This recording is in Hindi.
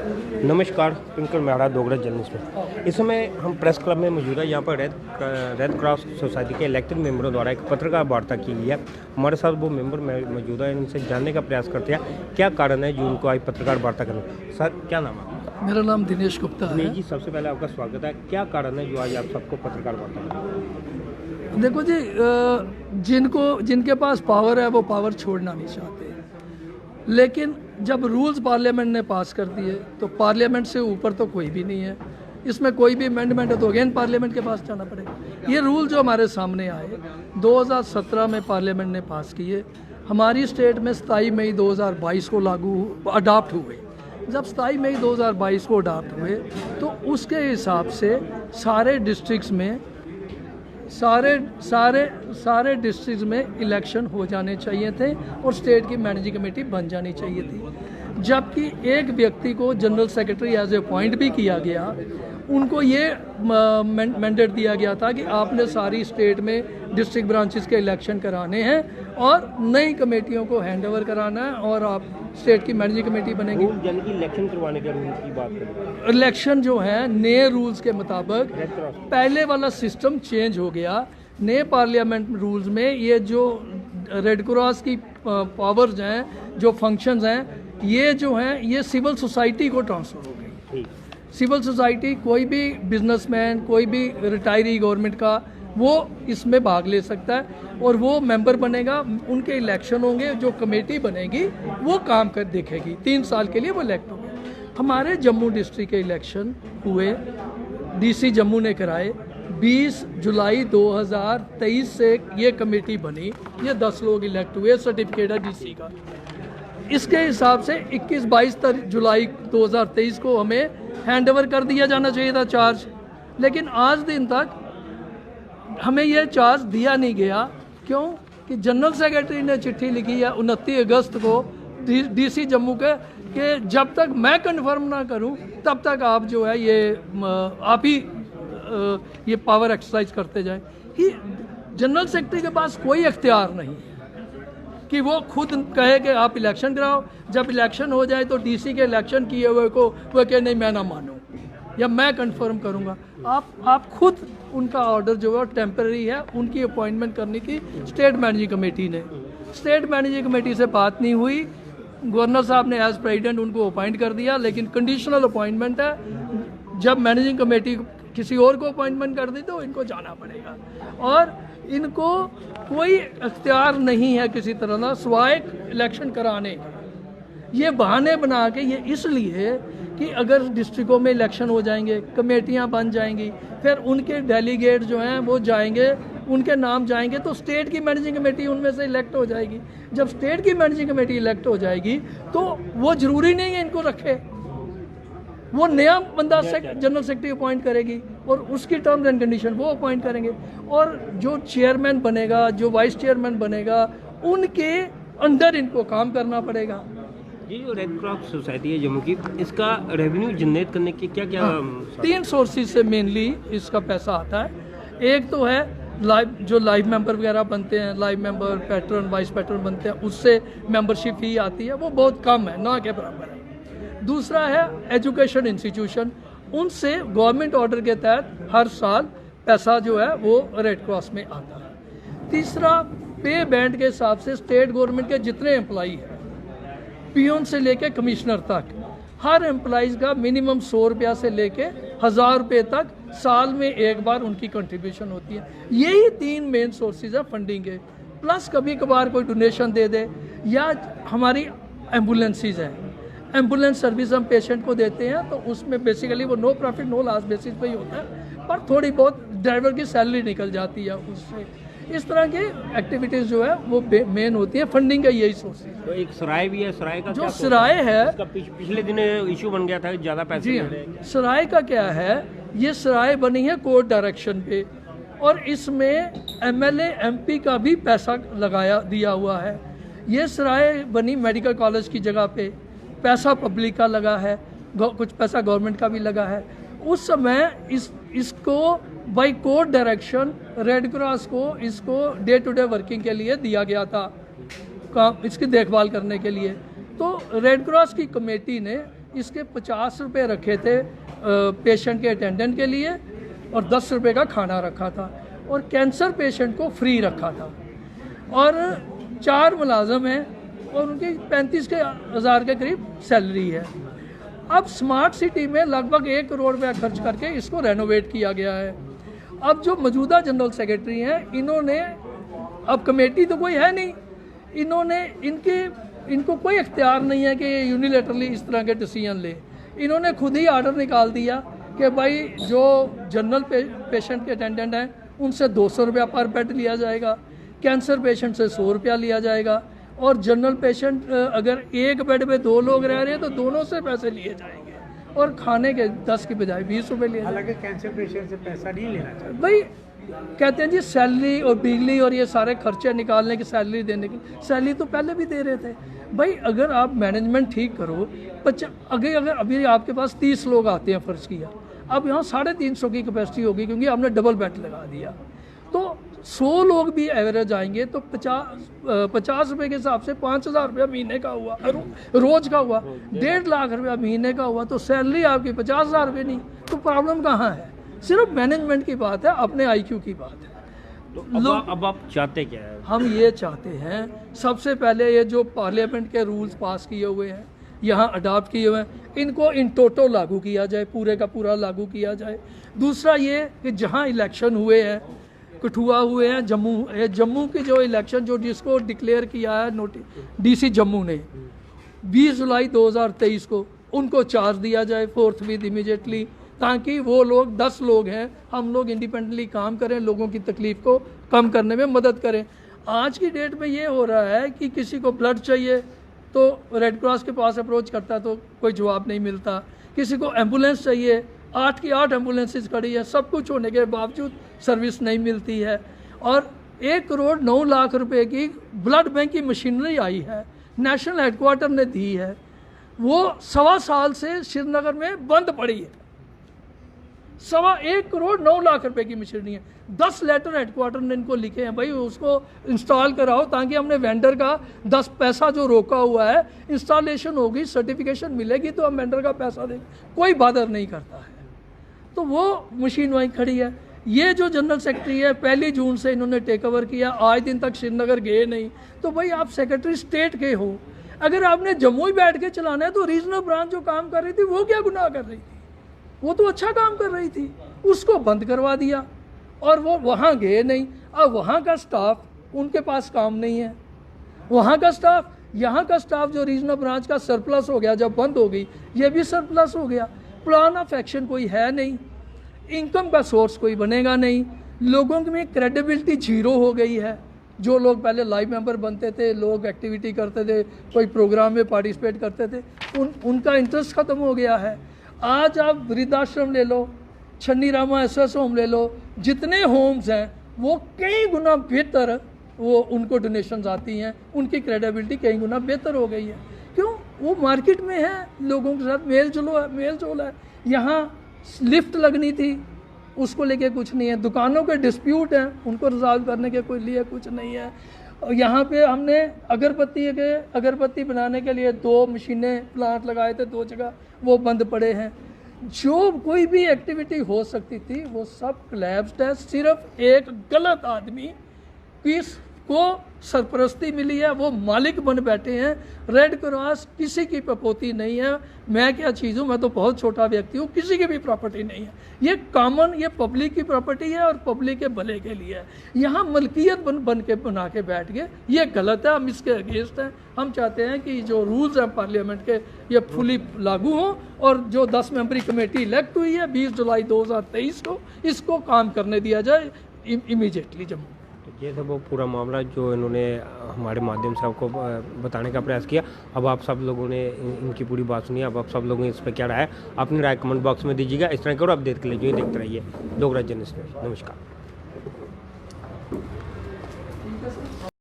नमस्कार, पिंकर मेहरा डोगरा जर्नलिस्ट में। इस समय हम प्रेस क्लब में मौजूद है। यहाँ पर रेड क्रॉस सोसाइटी के इलेक्टेड मेंबरों द्वारा एक पत्रकार वार्ता की गई है। हमारे साथ वो मेंबर मौजूद है, इनसे जानने का प्रयास करते हैं क्या कारण है जो उनको आज पत्रकार वार्ता करने। सर, क्या नाम है? मेरा नाम दिनेश गुप्ता है। दिनेश जी, सबसे पहले आपका स्वागत है। क्या कारण है जो आज आप सबको पत्रकार वार्ता करें? देखो जी, जिनके पास पावर है वो पावर छोड़ना नहीं चाहते, लेकिन जब रूल्स पार्लियामेंट ने पास कर दिए तो पार्लियामेंट से ऊपर तो कोई भी नहीं है। इसमें कोई भी अमेंडमेंट है तो अगेन पार्लियामेंट के पास जाना पड़ेगा। ये रूल जो हमारे सामने आए 2017 में पार्लियामेंट ने पास किए, हमारी स्टेट में 27 मई 2022 को अडॉप्ट हुए। जब 27 मई 2022 को अडॉप्ट हुए तो उसके हिसाब से सारे डिस्ट्रिक्ट्स में सारे डिस्ट्रिक्ट में इलेक्शन हो जाने चाहिए थे और स्टेट की मैनेजिंग कमेटी बन जानी चाहिए थी। जबकि एक व्यक्ति को general secretary as a appoint भी किया गया, उनको ये मैंडेट दिया गया था कि आपने सारी स्टेट में डिस्ट्रिक्ट ब्रांचेस के इलेक्शन कराने हैं और नई कमेटियों को हैंड ओवर कराना है और आप स्टेट की मैनेजिंग कमेटी बनेगी। यानी कि इलेक्शन करवाने के रूल की बात करें, इलेक्शन जो है नए रूल्स के मुताबिक, पहले वाला सिस्टम चेंज हो गया। नए पार्लियामेंट रूल्स में ये जो रेड क्रॉस की पावर्स हैं, जो फंक्शंस हैं, ये जो हैं ये सिविल सोसाइटी को ट्रांसफ़र हो गई। सिविल सोसाइटी, कोई भी बिजनेसमैन, कोई भी रिटायरी गवर्नमेंट का, वो इसमें भाग ले सकता है और वो मेंबर बनेगा। उनके इलेक्शन होंगे, जो कमेटी बनेगी वो काम कर देखेगी। 3 साल के लिए वो इलेक्ट होंगे। हमारे जम्मू डिस्ट्रिक्ट के इलेक्शन हुए, डीसी जम्मू ने कराए। 20 जुलाई 2023 से ये कमेटी बनी, ये 10 लोग इलेक्ट हुए, सर्टिफिकेट है डीसी का। इसके हिसाब से 21-22 जुलाई 2023 को हमें हैंड ओवर कर दिया जाना चाहिए था चार्ज, लेकिन आज दिन तक हमें यह चार्ज दिया नहीं गया। क्यों? कि जनरल सेक्रेटरी ने चिट्ठी लिखी है 29 अगस्त को डीसी जम्मू के जब तक मैं कंफर्म ना करूं तब तक आप जो है ये आप ही ये पावर एक्सरसाइज करते जाएं। ही जनरल सेक्रेटरी के पास कोई इख्तियार नहीं है कि वो खुद कहे कि आप इलेक्शन कराओ। जब इलेक्शन हो जाए तो डीसी के इलेक्शन किए हुए को वो कहे नहीं मैं ना मानूं या मैं कंफर्म करूंगा। आप खुद, उनका ऑर्डर जो है टेम्पररी है, उनकी अपॉइंटमेंट करनी थी स्टेट मैनेजिंग कमेटी ने। स्टेट मैनेजिंग कमेटी से बात नहीं हुई, गवर्नर साहब ने एज प्रेसिडेंट उनको अपॉइंट कर दिया, लेकिन कंडीशनल अपॉइंटमेंट है। जब मैनेजिंग कमेटी किसी और को अपॉइंटमेंट कर दी तो इनको जाना पड़ेगा और इनको कोई अख्तियार नहीं है किसी तरह का सिवाय इलेक्शन कराने। ये बहाने बना के, ये इसलिए कि अगर डिस्ट्रिक्टों में इलेक्शन हो जाएंगे, कमेटियां बन जाएंगी, फिर उनके डेलीगेट जो हैं वो जाएंगे, उनके नाम जाएंगे तो स्टेट की मैनेजिंग कमेटी उनमें से इलेक्ट हो जाएगी। जब स्टेट की मैनेजिंग कमेटी इलेक्ट हो जाएगी तो वो ज़रूरी नहीं है इनको रखे, वो नया बंदा जनरल सेक्रेटरी अपॉइंट करेगी और उसकी टर्म्स एंड कंडीशन वो अपॉइंट करेंगे और जो चेयरमैन बनेगा, जो वाइस चेयरमैन बनेगा, उनके अंडर इनको काम करना पड़ेगा। ये जो रेड क्रॉस सोसाइटी है जम्मू की, इसका रेवेन्यू जनरेट करने के क्या क्या 3 सोर्सेज से मेनली इसका पैसा आता है। एक तो है लाइव मेंबर वगैरह बनते हैं, live member, pattern, vice pattern बनते हैं, उससे मेंबरशिप फी आती है, वो बहुत कम है, ना के बराबर है। दूसरा है एजुकेशन इंस्टीट्यूशन, उनसे गवर्नमेंट ऑर्डर के तहत हर साल पैसा जो है वो रेड क्रॉस में आता है। तीसरा, पे बैंड के हिसाब से स्टेट गवर्नमेंट के जितने एम्प्लॉई हैं, पियोन से लेके कमिश्नर तक, हर एम्प्लॉइज़ का मिनिमम 100 रुपया से लेके 1000 रुपये तक साल में एक बार उनकी कंट्रीब्यूशन होती है। यही 3 मेन सोर्सेज है फंडिंग के, प्लस कभी कभार कोई डोनेशन दे दे, या हमारी एम्बुलेंसेज हैं, एम्बुलेंस सर्विस हम पेशेंट को देते हैं तो उसमें बेसिकली वो no profit no loss basis पे ही होता है, पर थोड़ी बहुत ड्राइवर की सैलरी निकल जाती है उससे। इस तरह की एक्टिविटीज़ जो है वो मेन होती है, फंडिंग का यही सोर्स है। तो एक सराय भी है, सराय का जो सराय है पिछले दिन इशू बन गया था ज़्यादा पैसे। जी, सराय का क्या है, ये सराय बनी है कोर्ट डायरेक्शन पे और इसमें MLA MP का भी पैसा दिया हुआ है। ये सराय बनी मेडिकल कॉलेज की जगह पे, पैसा पब्लिक का लगा है, कुछ पैसा गवर्नमेंट का भी लगा है। उस समय इसको by court direction red cross को इसको डे टू डे वर्किंग के लिए दिया गया था, काम इसकी देखभाल करने के लिए। तो रेड क्रॉस की कमेटी ने इसके 50 रुपये रखे थे पेशेंट के अटेंडेंट के लिए और 10 रुपये का खाना रखा था, और कैंसर पेशेंट को फ्री रखा था। और 4 मुलाजम हैं और उनकी 35,000 के करीब सैलरी है। अब स्मार्ट सिटी में लगभग 1 करोड़ रुपया खर्च करके इसको रेनोवेट किया गया है। अब जो मौजूदा जनरल सेक्रेटरी हैं, इन्होंने, अब कमेटी तो कोई है नहीं, इन्होंने इनको कोई इख्तियार नहीं है कि ये यूनिलेटरली इस तरह के डिसीजन ले। इन्होंने खुद ही आर्डर निकाल दिया कि भाई जो जनरल पेशेंट के अटेंडेंट हैं उनसे 200 रुपया पर बेड लिया जाएगा, कैंसर पेशेंट से 100 रुपया लिया जाएगा, और जनरल पेशेंट अगर एक बेड पे 2 लोग रह रहे हैं तो दोनों से पैसे लिए जाएंगे, और खाने के 10 की बजाय 20 रुपये लिए। हालांकि कैंसर पेशेंट से पैसा नहीं लेना चाहिए भाई, कहते हैं जी सैलरी और बिजली और ये सारे खर्चे निकालने की, सैलरी देने की, सैलरी तो पहले भी दे रहे थे। भाई अगर आप मैनेजमेंट ठीक करो, अगर अभी आपके पास 30 लोग आते हैं फ़र्ज़ किया, अब यहाँ 350 की कैपेसिटी होगी क्योंकि आपने डबल बेड लगा दिया, तो 100 लोग भी एवरेज आएंगे तो 50 रुपये के हिसाब से 5,000 रुपया महीने का हुआ, रोज़ का हुआ, 1.5 लाख रुपया महीने का हुआ, तो सैलरी आपकी 50,000 रुपये नहीं। तो प्रॉब्लम कहाँ है? सिर्फ मैनेजमेंट की बात है, अपने IQ की बात है। तो अब आप चाहते क्या है? हम ये चाहते हैं, सबसे पहले ये जो पार्लियामेंट के रूल्स पास किए हुए हैं, यहाँ अडॉप्ट किए हुए हैं, इनको इन टोटो लागू किया जाए, पूरे का पूरा लागू किया जाए। दूसरा ये कि जहाँ इलेक्शन हुए हैं, कठुआ हुए हैं, जम्मू की जो इलेक्शन जो जिसको डिक्लेयर किया है DC जम्मू ने 20 जुलाई 2023 को, उनको चार्ज दिया जाए फोर्थविद इमीडिएटली, ताकि वो लोग 10 लोग हैं, हम लोग इंडिपेंडेंटली काम करें, लोगों की तकलीफ़ को कम करने में मदद करें। आज की डेट में ये हो रहा है कि किसी को ब्लड चाहिए तो रेड क्रॉस के पास अप्रोच करता है तो कोई जवाब नहीं मिलता, किसी को एम्बुलेंस चाहिए, 8 की 8 एम्बुलेंसेस खड़ी है, सब कुछ होने के बावजूद सर्विस नहीं मिलती है। और 1 करोड़ 9 लाख रुपए की ब्लड बैंक की मशीनरी आई है, नेशनल हेडक्वार्टर ने दी है, वो 1.25 साल से श्रीनगर में बंद पड़ी है। 1 करोड़ 9 लाख रुपए की मशीनरी है। 10 लेटर हेडक्वार्टर ने इनको लिखे हैं, भाई उसको इंस्टॉल कराओ, ताकि हमने वेंडर का 10 पैसा जो रोका हुआ है, इंस्टॉलेशन होगी, सर्टिफिकेशन मिलेगी तो हम वेंडर का पैसा देंगे। कोई बादर नहीं करता है, तो वो मशीन वहीं खड़ी है। ये जो जनरल सेक्रेटरी है 1 जून से इन्होंने टेक ओवर किया, आज दिन तक श्रीनगर गए नहीं, तो भाई आप सेक्रेटरी स्टेट के हो, अगर आपने जम्मू ही बैठ के चलाना है तो रीजनल ब्रांच जो काम कर रही थी वो क्या गुनाह कर रही थी? वो तो अच्छा काम कर रही थी, उसको बंद करवा दिया और वो वहाँ गए नहीं। अब वहाँ का स्टाफ, उनके पास काम नहीं है, वहाँ का स्टाफ, यहाँ का स्टाफ जो रीजनल ब्रांच का सरप्लस हो गया, जब बंद हो गई ये भी सरप्लस हो गया। प्लान ऑफ एक्शन कोई है नहीं, इनकम का सोर्स कोई बनेगा नहीं, लोगों में क्रेडिबिलिटी 0 हो गई है। जो लोग पहले लाइव मेंबर बनते थे, लोग एक्टिविटी करते थे, कोई प्रोग्राम में पार्टिसिपेट करते थे, उनका इंटरेस्ट ख़त्म हो गया है। आज आप वृद्धाश्रम ले लो, छन्नी रामा SS होम ले लो, जितने होम्स हैं वो कई गुना बेहतर, वो उनको डोनेशंस आती हैं, उनकी क्रेडिबिलिटी कई गुना बेहतर हो गई है। क्यों? वो मार्केट में है, लोगों के साथ मेल जोल है। यहाँ लिफ्ट लगनी थी, उसको लेके कुछ नहीं है, दुकानों के डिस्प्यूट हैं, उनको रिजॉल्व करने के कोई लिए कुछ नहीं है। और यहाँ पे हमने अगरबत्ती बनाने के लिए 2 मशीनें प्लांट लगाए थे 2 जगह, वो बंद पड़े हैं। जो कोई भी एक्टिविटी हो सकती थी वो सब कोलैप्स्ड है। सिर्फ एक गलत आदमी को सरपरस्ती मिली है, वो मालिक बन बैठे हैं। रेड क्रॉस किसी की प्रॉपर्टी नहीं है। मैं क्या चीज़ हूँ, मैं तो बहुत छोटा व्यक्ति हूँ, किसी की भी प्रॉपर्टी नहीं है। ये कॉमन, ये पब्लिक की प्रॉपर्टी है और पब्लिक के भले के लिए है। यहाँ मलकियत बना के बैठ गए, ये गलत है, हम इसके अगेंस्ट हैं। हम चाहते हैं कि जो रूल्स हैं पार्लियामेंट के ये फुली लागू हों, और जो 10 मेंबरी कमेटी इलेक्ट हुई है 20 जुलाई 2023 को, इसको काम करने दिया जाए इमीडिएटली जम्मू। ये था वो पूरा मामला जो इन्होंने हमारे माध्यम से आपको बताने का प्रयास किया। अब आप सब लोगों ने इनकी पूरी बात सुनी, अब आप सब लोगों ने इस पर क्या राय है अपनी राय कमेंट बॉक्स में दीजिएगा। इस तरह के और अपडेट के लिए जो देखते रहिए डोगरा जर्नलिस्ट। नमस्कार।